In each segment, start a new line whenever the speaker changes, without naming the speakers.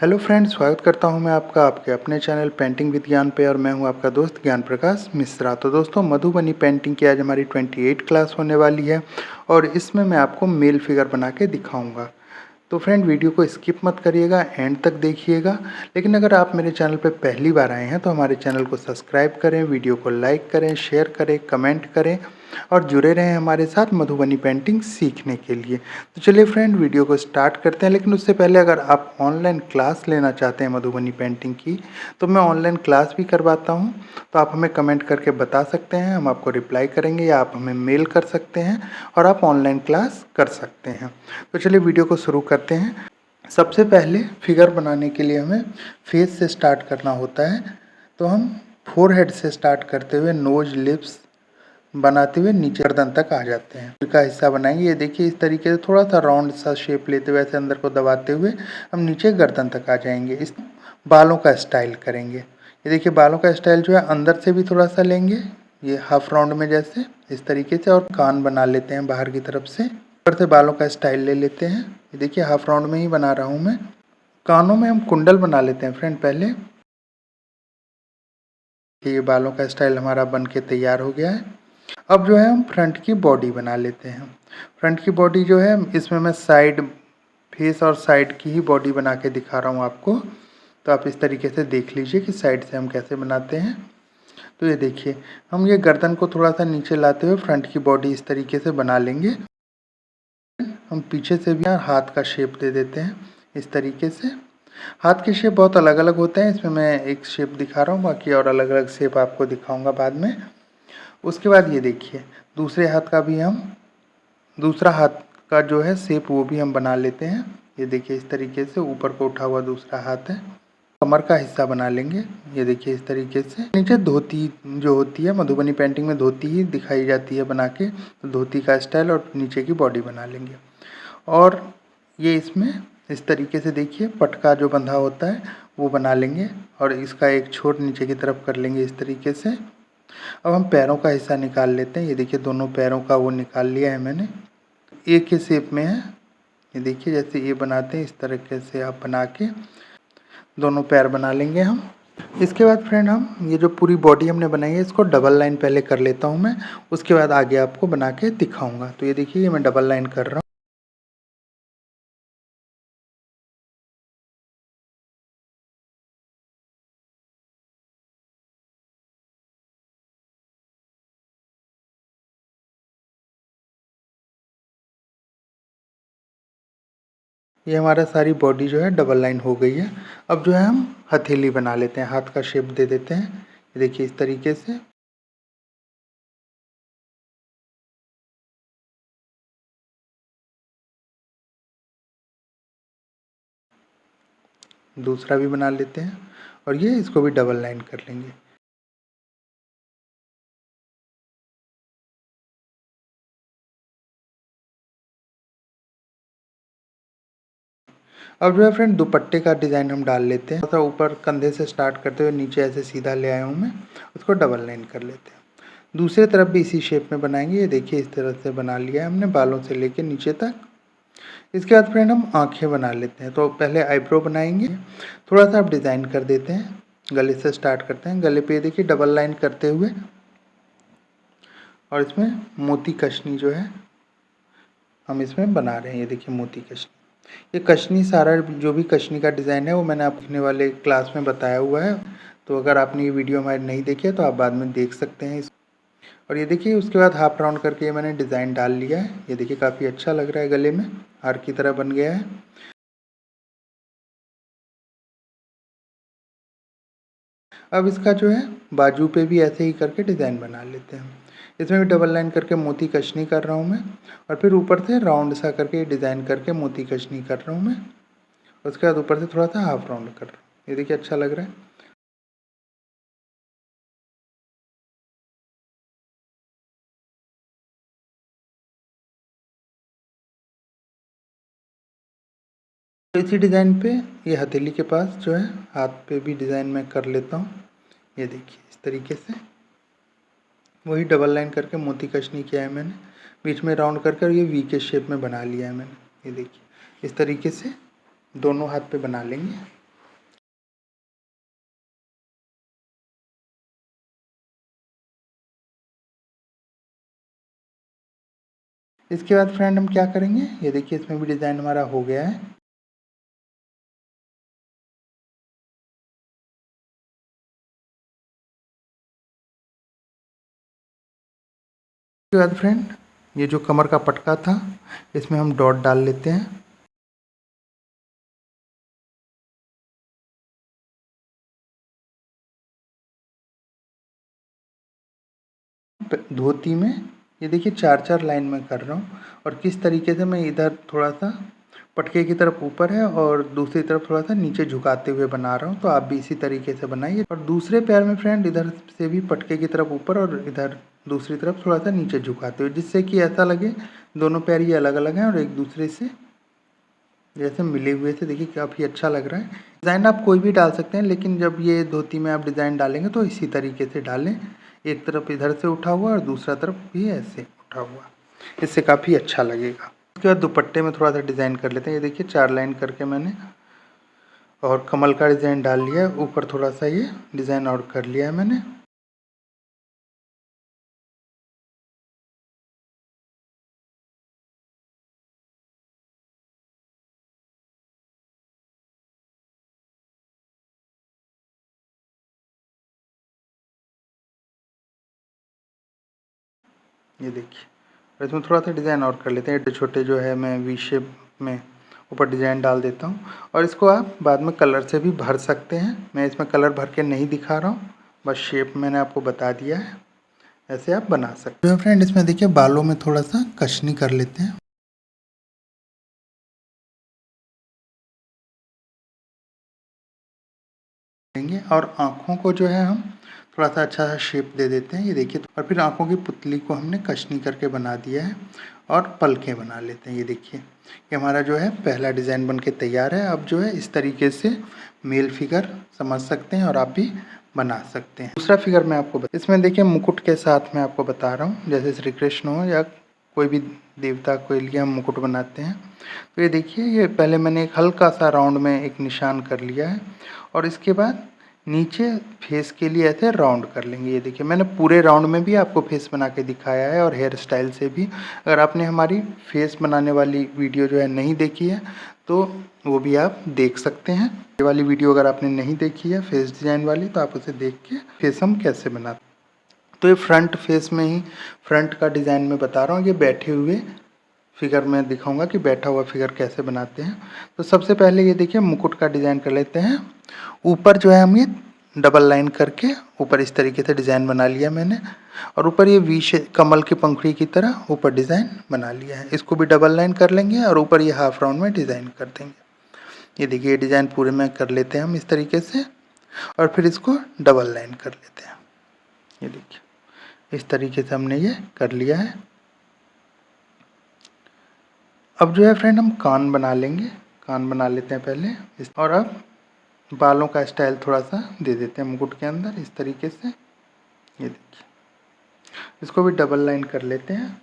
Hello friends, स्वागत करता हूं मैं आपका आपके अपने चैनल पेंटिंग विद ज्ञान पे। और मैं हूं आपका दोस्त ज्ञान प्रकाश मिश्रा। तो दोस्तों, मधुबनी पेंटिंग की आज हमारी 28 क्लास होने वाली है और इसमें मैं आपको मेल फिगर बना के दिखाऊंगा। तो फ्रेंड, वीडियो को स्किप मत करिएगा, एंड तक देखिएगा। लेकिन अगर आप मेरे चैनल पर पहली बार आए हैं तो हमारे चैनल को सब्सक्राइब करें, वीडियो को लाइक करें, शेयर करें, कमेंट करें और जुड़े रहें हमारे साथ मधुबनी पेंटिंग सीखने के लिए। तो चलिए फ्रेंड, वीडियो को स्टार्ट करते हैं। लेकिन उससे पहले अगर आप ऑनलाइन क्लास लेना चाहते हैं मधुबनी पेंटिंग की, तो मैं ऑनलाइन क्लास भी करवाता हूं। तो आप हमें कमेंट करके बता सकते हैं, हम आपको रिप्लाई करेंगे, या आप हमें मेल कर सकते हैं और आप ऑनलाइन क्लास कर सकते हैं। तो चलिए वीडियो को शुरू करते हैं। सबसे पहले फिगर बनाने के लिए हमें फेस से स्टार्ट करना होता है। तो हम फोरहेड से स्टार्ट करते हुए नोज, लिप्स बनाते हुए नीचे गर्दन तक आ जाते हैं। सिर का हिस्सा बनाएंगे। ये देखिए, इस तरीके से थोड़ा सा राउंड सा शेप लेते हुए ऐसे अंदर को दबाते हुए हम नीचे गर्दन तक आ जाएंगे। इस बालों का स्टाइल करेंगे। ये देखिए, बालों का स्टाइल जो है अंदर से भी थोड़ा सा लेंगे, ये हाफ राउंड में जैसे इस तरीके से, और कान बना लेते हैं बाहर की तरफ से। ऊपर से बालों का स्टाइल ले लेते हैं। ये देखिए, हाफ राउंड में ही बना रहा हूँ मैं। कानों में हम कुंडल बना लेते हैं फ्रेंड पहले। ये बालों का स्टाइल हमारा बन के तैयार हो गया है। अब जो है हम फ्रंट की बॉडी बना लेते हैं। फ्रंट की बॉडी जो है, इसमें मैं साइड फेस और साइड की ही बॉडी बना के दिखा रहा हूँ आपको। तो आप इस तरीके से देख लीजिए कि साइड से हम कैसे बनाते हैं। तो ये देखिए, हम ये गर्दन को थोड़ा सा नीचे लाते हुए फ्रंट की बॉडी इस तरीके से बना लेंगे। हम पीछे से भी हाथ का शेप दे देते हैं इस तरीके से। हाथ के शेप बहुत अलग अलग होते हैं, इसमें मैं एक शेप दिखा रहा हूँ, बाकी और अलग अलग शेप आपको दिखाऊंगा बाद में। उसके बाद ये देखिए, दूसरे हाथ का भी हम दूसरा हाथ का जो है शेप वो भी हम बना लेते हैं। ये देखिए, इस तरीके से ऊपर को उठा हुआ दूसरा हाथ है। कमर का हिस्सा बना लेंगे। ये देखिए, इस तरीके से नीचे धोती जो होती है, मधुबनी पेंटिंग में धोती ही दिखाई जाती है बना के। तो धोती का स्टाइल और नीचे की बॉडी बना लेंगे। और ये इसमें इस तरीके से देखिए, पटका जो बंधा होता है वो बना लेंगे और इसका एक छोर नीचे की तरफ कर लेंगे इस तरीके से। अब हम पैरों का हिस्सा निकाल लेते हैं। ये देखिए, दोनों पैरों का वो निकाल लिया है मैंने। एक ही शेप में है। ये देखिए, जैसे ये बनाते हैं इस तरीके से आप बना के दोनों पैर बना लेंगे हम। इसके बाद फ्रेंड, हम ये जो पूरी बॉडी हमने बनाई है इसको डबल लाइन पहले कर लेता हूँ मैं। उसके बाद आगे आपको बना के दिखाऊंगा। तो ये देखिए, ये मैं डबल लाइन कर रहा हूँ। ये हमारा सारी बॉडी जो है डबल लाइन हो गई है। अब जो है हम हथेली बना लेते हैं, हाथ का शेप दे देते हैं। ये देखिए, इस तरीके से। दूसरा भी बना लेते हैं और ये इसको भी डबल लाइन कर लेंगे। अब जो है फ्रेंड, दुपट्टे का डिज़ाइन हम डाल लेते हैं। थोड़ा सा ऊपर कंधे से स्टार्ट करते हुए नीचे ऐसे सीधा ले आया हूँ मैं, उसको डबल लाइन कर लेते हैं। दूसरी तरफ भी इसी शेप में बनाएंगे। ये देखिए, इस तरह से बना लिया है हमने बालों से लेके नीचे तक। इसके बाद फ्रेंड, हम आँखें बना लेते हैं। तो पहले आईब्रो बनाएंगे। थोड़ा सा आप डिज़ाइन कर देते हैं। गले से स्टार्ट करते हैं। गले पे ये देखिए, डबल लाइन करते हुए और इसमें मोती कशनी जो है हम इसमें बना रहे हैं। ये देखिए, मोती कशनी। ये कशनी सारा जो भी कशनी का डिज़ाइन है वो मैंने अपने वाले क्लास में बताया हुआ है। तो अगर आपने ये वीडियो हमारी नहीं देखी है तो आप बाद में देख सकते हैं। और ये देखिए, उसके बाद हाफ राउंड करके ये मैंने डिज़ाइन डाल लिया है। ये देखिए, काफ़ी अच्छा लग रहा है, गले में हार की तरह बन गया है। अब इसका जो है बाजू पे भी ऐसे ही करके डिज़ाइन बना लेते हैं। इसमें भी डबल लाइन करके मोती कशनी कर रहा हूँ मैं, और फिर ऊपर से राउंड सा करके डिज़ाइन करके मोती कशनी कर रहा हूँ मैं। उसके बाद ऊपर से थोड़ा सा हाफ राउंड कर रहा हूँ। ये देखिए, अच्छा लग रहा है। तो इसी डिज़ाइन पे ये हथेली के पास जो है हाथ पे भी डिज़ाइन मैं कर लेता हूँ। ये देखिए, इस तरीके से वही डबल लाइन करके मोती कशनी किया है मैंने, बीच में राउंड करके, और ये वी के शेप में बना लिया है मैंने। ये देखिए, इस तरीके से दोनों हाथ पे बना लेंगे। इसके बाद फ्रेंड हम क्या करेंगे, ये देखिए इसमें भी डिज़ाइन हमारा हो गया है। उसके बाद फ्रेंड ये जो कमर का पटका था इसमें हम डॉट डाल लेते हैं। धोती में ये देखिए 4-4 लाइन में कर रहा हूँ और किस तरीके से मैं इधर थोड़ा-सा पटके की तरफ ऊपर है और दूसरी तरफ थोड़ा-सा नीचे झुकाते हुए बना रहा हूँ, तो आप भी इसी तरीके से बनाइए। और दूसरे पैर में फ्रेंड इधर से भी पटके की तरफ ऊपर और इधर दूसरी तरफ थोड़ा-सा नीचे झुकाते हुए, जिससे कि ऐसा लगे दोनों पैर ये अलग-अलग हैं और एक दूसरे से जैसे मिले हुए थे। देखिए काफ़ी अच्छा लग रहा है। डिज़ाइन आप कोई भी डाल सकते हैं, लेकिन जब ये धोती में आप डिज़ाइन डालेंगे तो इसी तरीके से डालें, एक तरफ इधर से उठा हुआ और दूसरा तरफ भी ऐसे उठा हुआ, इससे काफ़ी अच्छा लगेगा। उसके बाद दुपट्टे में थोड़ा सा डिज़ाइन कर लेते हैं। ये देखिए 4 लाइन करके मैंने और कमल का डिज़ाइन डाल लिया है, ऊपर थोड़ा सा ये डिज़ाइन और कर लिया है मैंने। ये देखिए, और इसमें थोड़ा सा डिज़ाइन और कर लेते हैं। छोटे जो है मैं वी शेप में ऊपर डिज़ाइन डाल देता हूँ और इसको आप बाद में कलर से भी भर सकते हैं। मैं इसमें कलर भर के नहीं दिखा रहा हूँ, बस शेप मैंने आपको बता दिया है, ऐसे आप बना सकते हैं। फ्रेंड इसमें देखिए बालों में थोड़ा सा कशनी कर लेते हैं और आँखों को जो है हम थोड़ा सा अच्छा सा शेप दे देते हैं। ये देखिए, और फिर आँखों की पुतली को हमने कशनी करके बना दिया है और पलकें बना लेते हैं। ये देखिए, ये हमारा जो है पहला डिज़ाइन बन के तैयार है। अब जो है इस तरीके से मेल फिगर समझ सकते हैं और आप भी बना सकते हैं। दूसरा फिगर मैं आपको इसमें देखिए मुकुट के साथ मैं आपको बता रहा हूँ, जैसे श्री कृष्ण हो या कोई भी देवता के लिए हम मुकुट बनाते हैं। तो ये देखिए, ये पहले मैंने एक हल्का सा राउंड में एक निशान कर लिया है और इसके बाद नीचे फेस के लिए ऐसे राउंड कर लेंगे। ये देखिए मैंने पूरे राउंड में भी आपको फेस बना के दिखाया है और हेयर स्टाइल से भी। अगर आपने हमारी फेस बनाने वाली वीडियो जो है नहीं देखी है तो वो भी आप देख सकते हैं। ये वाली वीडियो अगर आपने नहीं देखी है फेस डिज़ाइन वाली, तो आप उसे देख के फेस हम कैसे बनाते हैं। तो ये फ्रंट फेस में ही फ्रंट का डिज़ाइन मैं बता रहा हूँ। ये बैठे हुए फिगर में दिखाऊंगा कि बैठा हुआ फिगर कैसे बनाते हैं। तो सबसे पहले ये देखिए मुकुट का डिज़ाइन कर लेते हैं। ऊपर जो है हम ये डबल लाइन करके ऊपर इस तरीके से डिज़ाइन बना लिया मैंने और ऊपर ये वी शेप कमल की पंखुड़ी की तरह ऊपर डिज़ाइन बना लिया है। इसको भी डबल लाइन कर लेंगे और ऊपर ये हाफ राउंड में डिज़ाइन कर देंगे। ये देखिए, ये डिज़ाइन पूरे में कर लेते हैं हम इस तरीके से और फिर इसको डबल लाइन कर लेते हैं। ये देखिए इस तरीके से हमने ये कर लिया है। अब जो है फ्रेंड हम कान बना लेंगे। कान बना लेते हैं पहले और अब बालों का स्टाइल थोड़ा सा दे देते हैं मुकुट के अंदर इस तरीके से। ये देखिए, इसको भी डबल लाइन कर लेते हैं।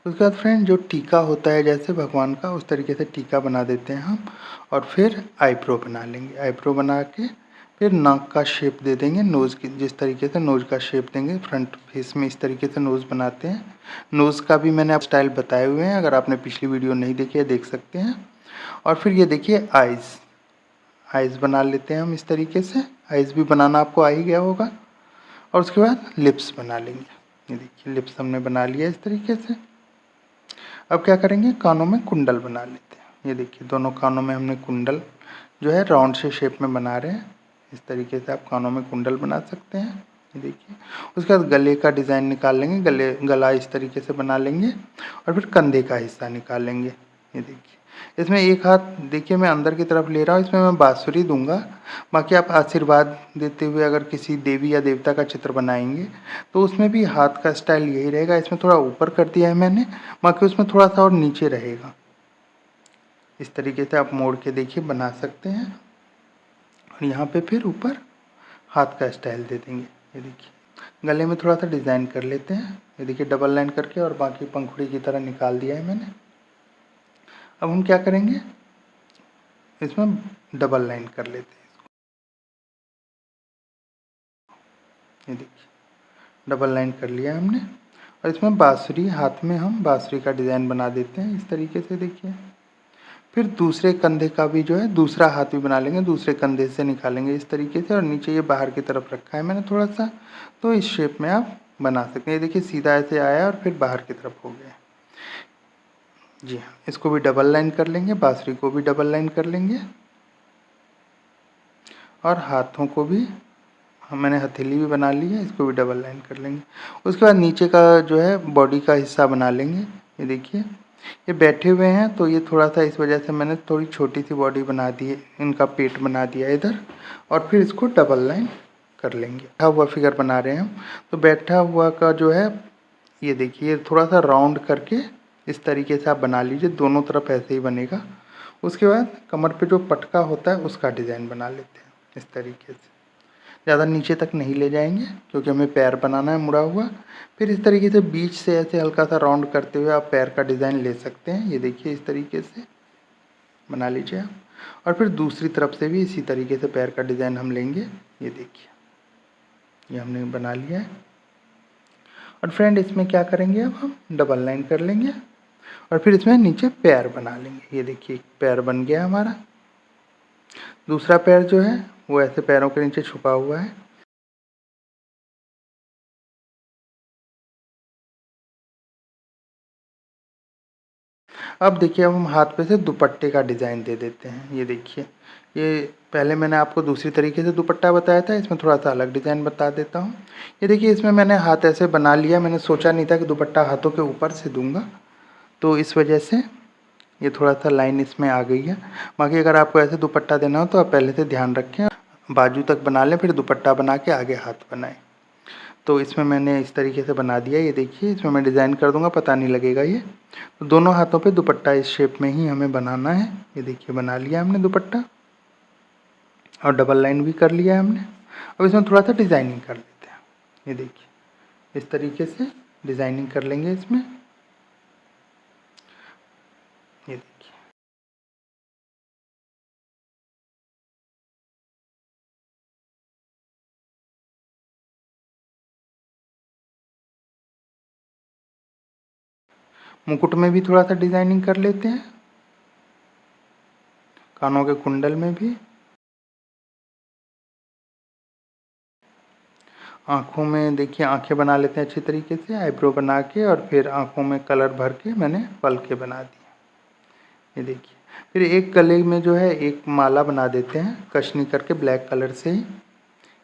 उसके बाद फ्रेंड जो टीका होता है जैसे भगवान का, उस तरीके से टीका बना देते हैं हम और फिर आईब्रो बना लेंगे। आईब्रो बना के फिर नाक का शेप दे देंगे, नोज़ की जिस तरीके से नोज़ का शेप देंगे फ्रंट फेस में, इस तरीके से नोज़ बनाते हैं। नोज़ का भी मैंने आप स्टाइल बताए हुए हैं, अगर आपने पिछली वीडियो नहीं देखी है देख सकते हैं। और फिर ये देखिए आइज़, आइज़ बना लेते हैं हम इस तरीके से। आइज़ भी बनाना आपको आ ही गया होगा। और उसके बाद लिप्स बना लेंगे। ये देखिए लिप्स हमने बना लिया इस तरीके से। अब क्या करेंगे, कानों में कुंडल बना लेते हैं। ये देखिए दोनों कानों में हमने कुंडल जो है राउंड से शेप में बना रहे हैं। इस तरीके से आप कानों में कुंडल बना सकते हैं। ये देखिए, उसके बाद गले का डिज़ाइन निकाल लेंगे। गला इस तरीके से बना लेंगे और फिर कंधे का हिस्सा निकाल लेंगे। ये देखिए, इसमें एक हाथ देखिए मैं अंदर की तरफ ले रहा हूँ, इसमें मैं बाँसुरी दूंगा। बाकी आप आशीर्वाद देते हुए अगर किसी देवी या देवता का चित्र बनाएंगे तो उसमें भी हाथ का स्टाइल यही रहेगा। इसमें थोड़ा ऊपर कर दिया है मैंने, बाकी उसमें थोड़ा सा और नीचे रहेगा। इस तरीके से आप मोड़ के देखिए बना सकते हैं और यहाँ पे फिर ऊपर हाथ का स्टाइल दे देंगे। ये देखिए, गले में थोड़ा सा डिज़ाइन कर लेते हैं। ये देखिए डबल लाइन करके और बाकी पंखुड़ी की तरह निकाल दिया है मैंने। अब हम क्या करेंगे, इसमें डबल लाइन कर लेते हैं। ये देखिए डबल लाइन कर लिया हमने और इसमें बाँसुरी, हाथ में हम बाँसुरी का डिज़ाइन बना देते हैं इस तरीके से देखिए। फिर दूसरे कंधे का भी जो है दूसरा हाथ भी बना लेंगे, दूसरे कंधे से निकालेंगे इस तरीके से, और नीचे ये बाहर की तरफ रखा है मैंने थोड़ा-सा, तो इस शेप में आप बना सकते हैं। ये देखिए सीधा ऐसे आया और फिर बाहर की तरफ हो गया। जी हाँ, इसको भी डबल लाइन कर लेंगे, बाँसुरी को भी डबल लाइन कर लेंगे और हाथों को भी मैंने हथेली भी बना ली है, इसको भी डबल लाइन कर लेंगे। उसके बाद नीचे का जो है बॉडी का हिस्सा बना लेंगे। ये देखिए, ये बैठे हुए हैं तो ये थोड़ा-सा इस वजह से मैंने थोड़ी छोटी-सी बॉडी बना दी है, इनका पेट बना दिया है इधर, और फिर इसको डबल लाइन कर लेंगे। बैठा हुआ फिगर बना रहे हैं हम, तो बैठा हुआ का जो है ये देखिए थोड़ा-सा राउंड करके इस तरीके से आप बना लीजिए, दोनों तरफ ऐसे ही बनेगा। उसके बाद कमर पे जो पटका होता है उसका डिज़ाइन बना लेते हैं इस तरीके से। ज़्यादा नीचे तक नहीं ले जाएंगे क्योंकि हमें पैर बनाना है मुड़ा हुआ। फिर इस तरीके से बीच से ऐसे हल्का सा राउंड करते हुए आप पैर का डिज़ाइन ले सकते हैं। ये देखिए इस तरीके से बना लीजिए आप, और फिर दूसरी तरफ से भी इसी तरीके से पैर का डिज़ाइन हम लेंगे। ये देखिए, ये हमने बना लिया है। और फ्रेंड इसमें क्या करेंगे, अब हम डबल लाइन कर लेंगे और फिर इसमें नीचे पैर बना लेंगे। ये देखिए पैर बन गया हमारा। दूसरा पैर जो है वो ऐसे पैरों के नीचे छुपा हुआ है। अब देखिए, अब हम हाथ पे से दुपट्टे का डिज़ाइन दे देते हैं। ये देखिए, ये पहले मैंने आपको दूसरी तरीके से दुपट्टा बताया था, इसमें थोड़ा-सा अलग डिज़ाइन बता देता हूँ। ये देखिए, इसमें मैंने हाथ ऐसे बना लिया, मैंने सोचा नहीं था कि दुपट्टा हाथों के ऊपर से दूँगा, तो इस वजह से ये थोड़ा-सा लाइन इसमें आ गई है। बाकी अगर आपको ऐसे दुपट्टा देना हो तो आप पहले से ध्यान रखें, बाजू तक बना लें, फिर दुपट्टा बना के आगे हाथ बनाएँ। तो इसमें मैंने इस तरीके से बना दिया। ये देखिए, इसमें मैं डिज़ाइन कर दूँगा, पता नहीं लगेगा ये। तो दोनों हाथों पे दुपट्टा इस शेप में ही हमें बनाना है। ये देखिए बना लिया हमने दुपट्टा और डबल लाइन भी कर लिया है हमने। अब इसमें थोड़ा-सा डिज़ाइनिंग कर लेते हैं। ये देखिए, इस तरीके से डिज़ाइनिंग कर लेंगे इसमें। ये देखिए, मुकुट में भी थोड़ा-सा डिज़ाइनिंग कर लेते हैं, कानों के कुंडल में भी। आँखों में देखिए आँखें बना लेते हैं अच्छी तरीके से, आईब्रो बना के, और फिर आँखों में कलर भर के मैंने पलकें बना दी। ये देखिए, फिर एक गले में जो है एक माला बना देते हैं कशनी करके ब्लैक कलर से ही।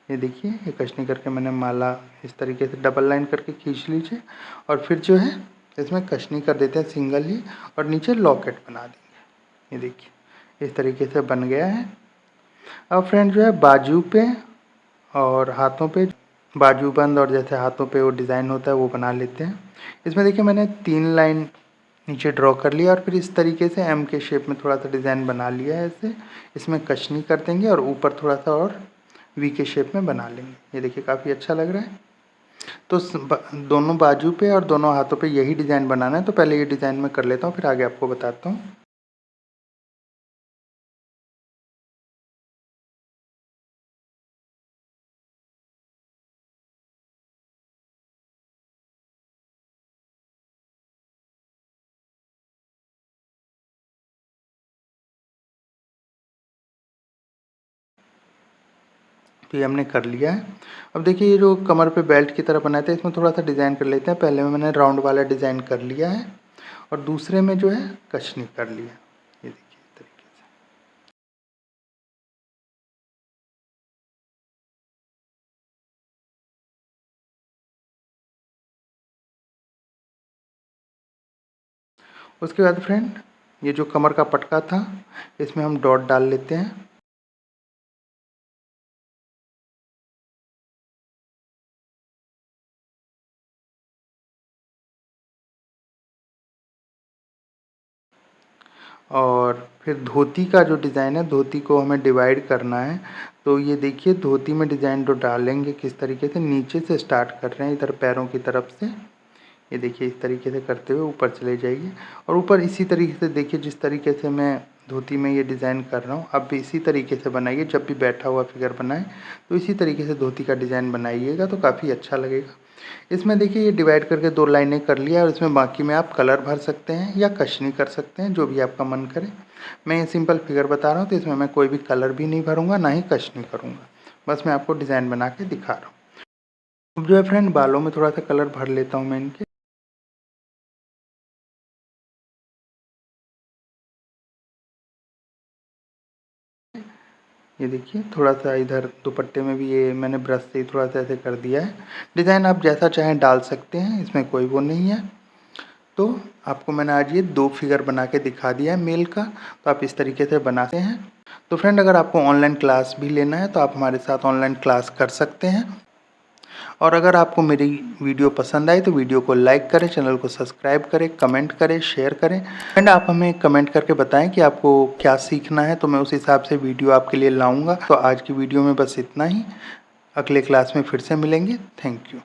ये देखिए, ये कशनी करके मैंने माला इस तरीके से डबल लाइन करके खींच लीजिए, और फिर जो है इसमें कशनी कर देते हैं सिंगल ही, और नीचे लॉकेट बना देंगे। ये देखिए, इस तरीके से बन गया है। अब फ्रेंड जो है बाजू पे और हाथों पे बाजूबंद और जैसे हाथों पे वो डिज़ाइन होता है वो बना लेते हैं। इसमें देखिए मैंने 3 लाइन नीचे ड्रॉ कर लिया, और फिर इस तरीके से एम के शेप में थोड़ा-सा डिज़ाइन बना लिया है ऐसे। इसमें कशनी कर देंगे और ऊपर थोड़ा-सा और वी के शेप में बना लेंगे। ये देखिए काफ़ी अच्छा लग रहा है। तो दोनों बाजू पे और दोनों हाथों पे यही डिज़ाइन बनाना है, तो पहले ये डिज़ाइन मैं कर लेता हूँ, फिर आगे आपको बताता हूँ। तो ये हमने कर लिया है। अब देखिए, ये जो कमर पे बेल्ट की तरह बनाए थे, इसमें थोड़ा-सा डिज़ाइन कर लेते हैं। पहले में मैंने राउंड वाला डिज़ाइन कर लिया है, और दूसरे में जो है कशनी कर लिया। ये देखिए इस तरीके से। उसके बाद फ्रेंड ये जो कमर का पटका था, इसमें हम डॉट डाल लेते हैं। और फिर धोती का जो डिज़ाइन है, धोती को हमें डिवाइड करना है। तो ये देखिए, धोती में डिज़ाइन जो डालेंगे किस तरीके से, नीचे से स्टार्ट कर रहे हैं इधर पैरों की तरफ से। ये देखिए इस तरीके से करते हुए ऊपर चले जाइए, और ऊपर इसी तरीके से देखिए जिस तरीके से मैं धोती में ये डिज़ाइन कर रहा हूँ, आप भी इसी तरीके से बनाइए। जब भी बैठा हुआ फिगर बनाएं तो इसी तरीके से धोती का डिज़ाइन बनाइएगा, तो काफ़ी अच्छा लगेगा। इसमें देखिए ये डिवाइड करके 2 लाइनें कर लिया और इसमें बाकी में आप कलर भर सकते हैं या कशनी कर सकते हैं, जो भी आपका मन करे। मैं ये सिंपल फिगर बता रहा हूँ तो इसमें मैं कोई भी कलर भी नहीं भरूँगा, ना ही कशनी करूँगा। बस मैं आपको डिज़ाइन बना के दिखा रहा हूँ। अब जो है फ्रेंड बालों में थोड़ा सा कलर भर लेता हूँ मैं इनके। ये देखिए थोड़ा सा इधर दुपट्टे में भी ये मैंने ब्रश से थोड़ा सा ऐसे कर दिया है। डिज़ाइन आप जैसा चाहें डाल सकते हैं, इसमें कोई वो नहीं है। तो आपको मैंने आज ये 2 फिगर बना के दिखा दिया है मेल का, तो आप इस तरीके से बनाते हैं। तो फ्रेंड अगर आपको ऑनलाइन क्लास भी लेना है तो आप हमारे साथ ऑनलाइन क्लास कर सकते हैं। और अगर आपको मेरी वीडियो पसंद आई तो वीडियो को लाइक करें, चैनल को सब्सक्राइब करें, कमेंट करें, शेयर करें। एंड आप हमें कमेंट करके बताएं कि आपको क्या सीखना है, तो मैं उस हिसाब से वीडियो आपके लिए लाऊंगा। तो आज की वीडियो में बस इतना ही। अगले क्लास में फिर से मिलेंगे। Thank you.